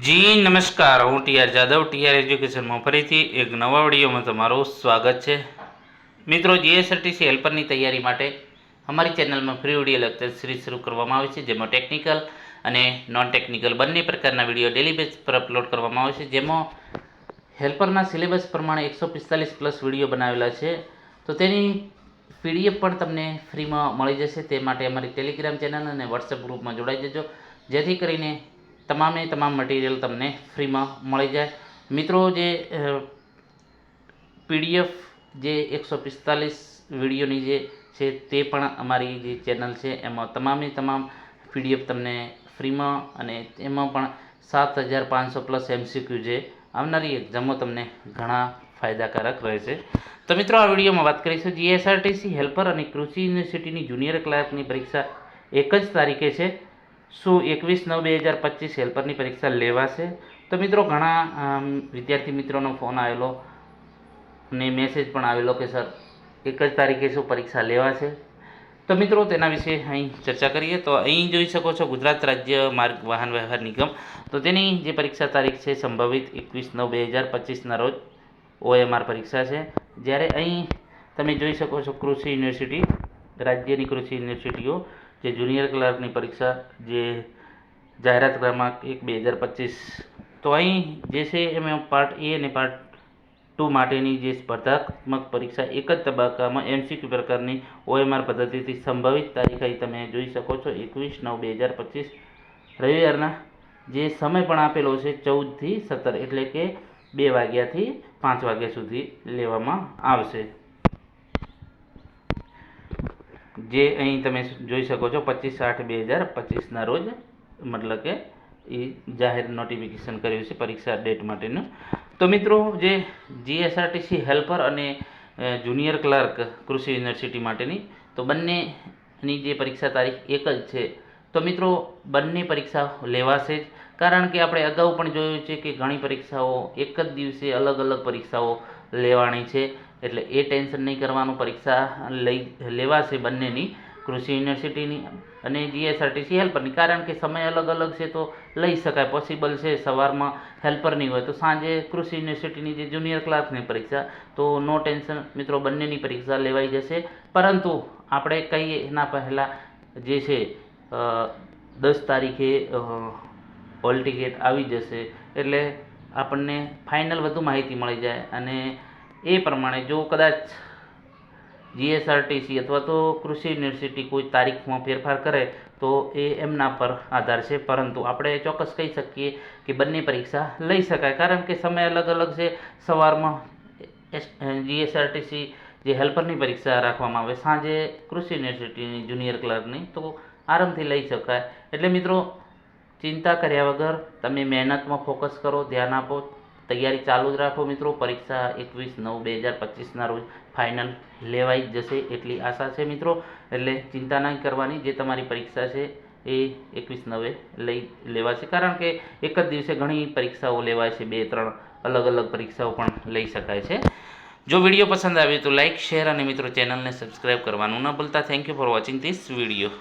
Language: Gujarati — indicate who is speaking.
Speaker 1: જી નમસ્કાર, હું ટીઆર જાદવ ટીઆર એજ્યુકેશનમાં ફરીથી એક નવા વિડીયોમાં તમારું સ્વાગત છે. મિત્રો, જીએસઆરટીસી હેલ્પરની તૈયારી માટે અમારી ચેનલમાં ફ્રી વિડીયો લેક્ચર સિરીઝ શરૂ કરવામાં આવે છે, જેમાં ટેકનિકલ અને નોન ટેકનિકલ બંને પ્રકારના વિડીયો ડેલી બેઝ પર અપલોડ કરવામાં આવે છે. જેમાં હેલ્પરના સિલેબસ પ્રમાણે 145 પ્લસ વિડીયો બનાવેલા છે, તો તેની પીડીએફ પણ તમને ફ્રીમાં મળી જશે. તે માટે અમારી ટેલિગ્રામ ચેનલ અને વોટ્સએપ ગ્રુપમાં જોડાઈ જજો, જેથી કરીને તમામ મટીરિયલ તમને ફ્રીમાં મળી જાય. મિત્રો, જે પીડીએફ જે 145 વિડીયોની જે છે તે પણ અમારી જે ચેનલ છે એમાં તમામ પીડીએફ તમને ફ્રીમાં, અને એમાં પણ 7500 પ્લસ એમસીક્યુ જે આવનારી એક્ઝામો તમને ઘણા ફાયદાકારક રહેશે. તો મિત્રો, આ વિડીયોમાં વાત કરીશું જીએસઆરટીસી હેલ્પર અને કૃષિ યુનિવર્સિટીની જુનિયર ક્લાર્કની પરીક્ષા એક જ તારીખે છે. શું 21/9/2025 હેલ્પરની પરીક્ષા લેવાશે? તો મિત્રો, ઘણા વિદ્યાર્થી મિત્રોનો ફોન આવેલો અને મેસેજ પણ આવેલો કે સર એક જ તારીખે શું પરીક્ષા લેવાશે? તો મિત્રો, તેના વિશે અહીં ચર્ચા કરીએ. તો અહીં જોઈ શકો છો ગુજરાત રાજ્ય માર્ગ વાહન વ્યવહાર નિગમ, તો તેની જે પરીક્ષા તારીખ છે સંભવિત 21/9/2025ના રોજ OMR પરીક્ષા છે. જ્યારે અહીં તમે જોઈ શકો છો કૃષિ યુનિવર્સિટી, રાજ્યની કૃષિ યુનિવર્સિટીઓ જે જુનિયર ક્લાર્કની પરીક્ષા જે જાહેરાત ક્રમાંક 1/2025, તો અહીં જે છે એમાં પાર્ટ એ અને પાર્ટ 2 માટેની જે સ્પર્ધાત્મક પરીક્ષા એક જ તબક્કામાં MCQ પ્રકારની OMR પદ્ધતિથી સંભવિત તારીખ અહીં તમે જોઈ શકો છો 21/9/2025 રવિવારના જે સમય પણ આપેલો છે 14 થી 17, એટલે કે 2 વાગ્યાથી 5 વાગ્યા સુધી લેવામાં આવશે. જે અહીં તમે જોઈ શકો છો 25/8/2025ના રોજ, મતલબ કે એ જાહેર નોટિફિકેશન કર્યું છે પરીક્ષા ડેટ માટેનું. તો મિત્રો, જે જીએસઆરટીસી હેલ્પર અને જુનિયર ક્લાર્ક કૃષિ યુનિવર્સિટી માટેની, તો બંનેની જે પરીક્ષા તારીખ એક જ છે. તો મિત્રો, બંને પરીક્ષા લેવાશે જ, કારણ કે આપણે અગાઉ પણ જોયું છે કે ઘણી પરીક્ષાઓ એક જ દિવસે અલગ પરીક્ષાઓ લેવાની છે. એટલે એ ટેન્શન નહીં કરવાનું, પરીક્ષા લેવાશે બંનેની, કૃષિ યુનિવર્સિટીની અને જીએસઆરટીસી હેલ્પરની. કારણ કે સમય અલગ છે તો લઈ શકાય, પોસિબલ છે. સવારમાં હેલ્પરની હોય તો સાંજે કૃષિ યુનિવર્સિટીની જે જુનિયર ક્લાર્કની પરીક્ષા, તો નો ટેન્શન મિત્રો, બંનેની પરીક્ષા લેવાઈ જશે. પરંતુ આપણે કહીએ એના પહેલાં જે છે 10 તારીખે હોલ ટિકિટ આવી જશે, એટલે આપણને ફાઇનલ વધુ માહિતી મળી જાય. અને એ પ્રમાણે જો કદાચ જીએસઆરટીસી અથવા તો કૃષિ યુનિવર્સિટી કોઈ તારીખમાં ફેરફાર કરે તો એ એમના પર આધાર છે. પરંતુ આપણે ચોક્કસ કહી શકીએ કે બંને પરીક્ષા લઈ શકાય, કારણ કે સમય અલગ છે. સવારમાં જીએસઆરટીસી જે હેલ્પરની પરીક્ષા રાખવામાં આવે, સાંજે કૃષિ યુનિવર્સિટીની જુનિયર ક્લાર્કની, તો આરામથી લઈ શકાય. એટલે મિત્રો, ચિંતા કર્યા વગર તમે મહેનતમાં ફોકસ કરો, ધ્યાન આપો, તૈયારી ચાલુ જ રાખો. મિત્રો, પરીક્ષા 21/9/2025ના રોજ ફાઇનલ લેવાઈ જશે એટલી આશા છે મિત્રો. એટલે ચિંતા નહીં કરવાની, જે તમારી પરીક્ષા છે એ 21/9 લેવાશે, કારણ કે એક જ દિવસે ઘણી પરીક્ષાઓ લેવાય છે, 2-3 અલગ પરીક્ષાઓ પણ લઈ શકાય છે. જો વિડીયો પસંદ આવ્યો તો લાઇક, શેર અને મિત્રો ચેનલને સબસ્ક્રાઈબ કરવાનું ન ભૂલતા. Thank you for watching this video.